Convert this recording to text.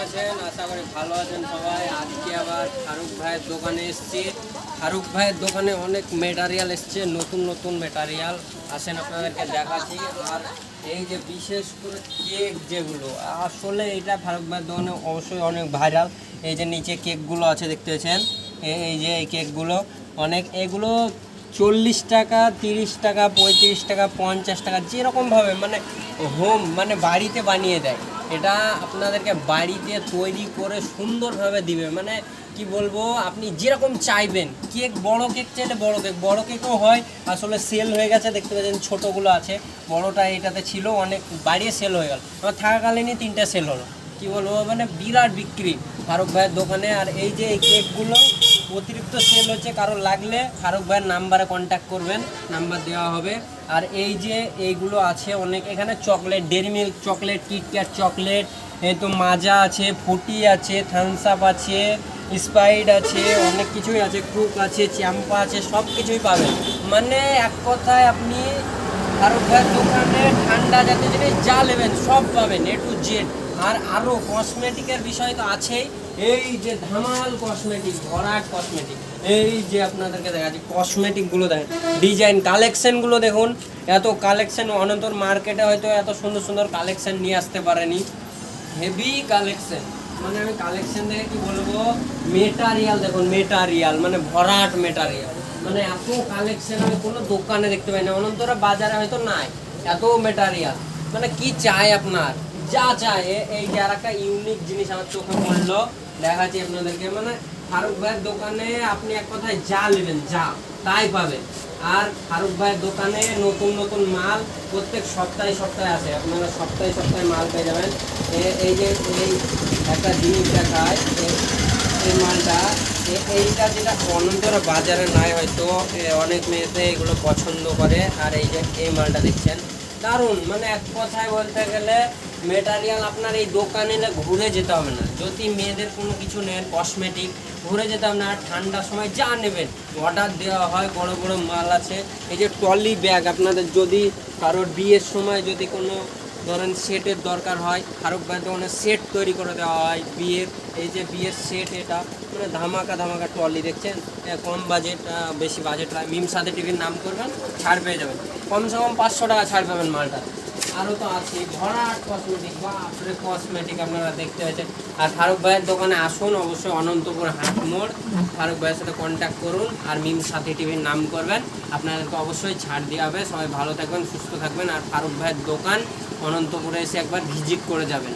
আছেন? আশা করি ভালো আছেন সবাই। আজকে আবার ফারুক ভাইয়ের দোকানে এসেছি। ফারুক ভাইয়ের দোকানে অনেক মেটারিয়াল এসছে, নতুন নতুন মেটারিয়াল। আসেন আপনাদেরকে দেখাচ্ছি। আর এই যে বিশেষ করে কেক যেগুলো, আসলে এটা ফারুক ভাইয়ের দোকানে অবশ্যই অনেক ভাইরাল। এই যে নিচে কেকগুলো আছে দেখতে পাচ্ছেন, এই যে এই কেকগুলো অনেক, এগুলো 40 টাকা, 30 টাকা, 35 টাকা, 50 টাকা, যেরকমভাবে মানে হোম মানে বাড়িতে বানিয়ে দেয়। এটা আপনাদেরকে বাড়িতে তৈরি করে সুন্দরভাবে দিবে, মানে কি বলবো, আপনি যেরকম চাইবেন। কেক বড় কেক চাইলে বড় কেকও হয়। আসলে সেল হয়ে গেছে দেখতে পাচ্ছেন, ছোটোগুলো আছে, বড়টা এটাতে ছিল, অনেক বাড়িয়ে সেল হয়ে গেল। আমার থাকাকালীনই 3টা সেল হলো। কি বলবো, মানে বিরাট বিক্রি ফারুক ভাইয়ের দোকানে। আর এই যে এই কেকগুলো অতিরিক্ত সেল হচ্ছে, কারো লাগলে ফারুক ভাইয়ের নাম্বারে কন্ট্যাক্ট করবেন, নাম্বার দেওয়া হবে। আর এই যে এইগুলো আছে অনেক, এখানে chocolate, Dairy Milk chocolate, KitKat chocolate, এই তো মাজা আছে, ফুটি আছে, থামস আপ আছে, স্প্রাইট আছে, অনেক কিছুই আছে, কুক আছে, চ্যাম্পা আছে, সব কিছুই পাবেন। মানে এক কথায় আপনি ফারুক ভাইয়ের দোকানে ঠান্ডা জাতীয় জিনিস যা নেবেন সব পাবেন, এ টু জেড। আর আরও কসমেটিকের বিষয় তো আছেই। এই যে ধামাল কসমেটিক, ভরাট কসমেটিক। এই যে আপনাদেরকে দেখাচ্ছি কসমেটিকগুলো, দেখেন ডিজাইন কালেকশানগুলো দেখুন। এত কালেকশান অনন্তর মার্কেটে হয়তো এত সুন্দর সুন্দর কালেকশান নিয়ে আসতে পারেনি। হেভি কালেকশান, মানে আমি কালেকশান দেখে কি বলবো, মেটারিয়াল দেখুন, মেটারিয়াল মানে ভরাট মেটারিয়াল। মানে এত কালেকশান আমি কোনো দোকানে দেখতে পাই না, অনন্তরা বাজারে হয়তো নাই এত মেটারিয়াল। মানে কি চাই আপনার, যা চাই। এই যে আর একটা ইউনিক জিনিস আমার চোখে পড়লো, দেখাচ্ছি আপনাদেরকে। মানে ফারুক ভাইয়ের দোকানে আপনি এক কথায় যা নেবেন যা তাই পাবেন। আর ফারুক ভাইয়ের দোকানে নতুন নতুন মাল প্রত্যেক সপ্তাহে সপ্তাহে আসে, আপনারা সপ্তাহে সপ্তাহে মাল পেয়ে যাবেন। এই যে এই একটা জিনিস দেখায়, এই মালটা, এইটা যেটা অনন্তর বাজারে নাই হয়তো, অনেক মেয়েতে এগুলো পছন্দ করে। আর এই যে এই মালটা দেখছেন, দারুণ। মানে এক কথায় বলতে গেলে মেটারিয়াল আপনার এই দোকানে ঘুরে যেতে হবে না। যদি মেয়েদের কোনো কিছু নেন কসমেটিক, ঘুরে যেতে হবে না। আর ঠান্ডার সময় যা নেবেন অর্ডার দেওয়া হয়, বড় বড় মাল আছে। এই যে ট্রলি ব্যাগ, আপনাদের যদি কারোর বিয়ের সময় যদি কোনো ধরেন সেটের দরকার হয়, ফারুক ভাইয়ের দোকানে সেট তৈরি করে দেওয়া হয় বিয়ের। এই যে বিয়ের সেট, এটা মানে ধামাকা ধামাকা ট্রলি দেখছেন। কম বাজেট, বেশি বাজেট হয়, মিম সাথে টিভির নাম করবেন, ছাড় পেয়ে যাবেন। কমসে কম 500 টাকা ছাড় পাবেন মালটা। আরও তো আছে ভরাট কসমেটিক, বা আপনি কসমেটিক আপনারা দেখতে পাচ্ছেন। আর ফারুক ভাইয়ের দোকানে আসুন অবশ্যই, অনন্তপুর হাট মোড়। ফারুক ভাইয়ের সাথে কন্ট্যাক্ট করুন আর মিম সাথী টিভির নাম করবেন, আপনাদেরকে অবশ্যই ছাড় দেওয়া হবে। সবাই ভালো থাকবেন, সুস্থ থাকবেন। আর ফারুক ভাইয়ের দোকান অনন্তপুরে এসে একবার ভিজিট করে যাবেন।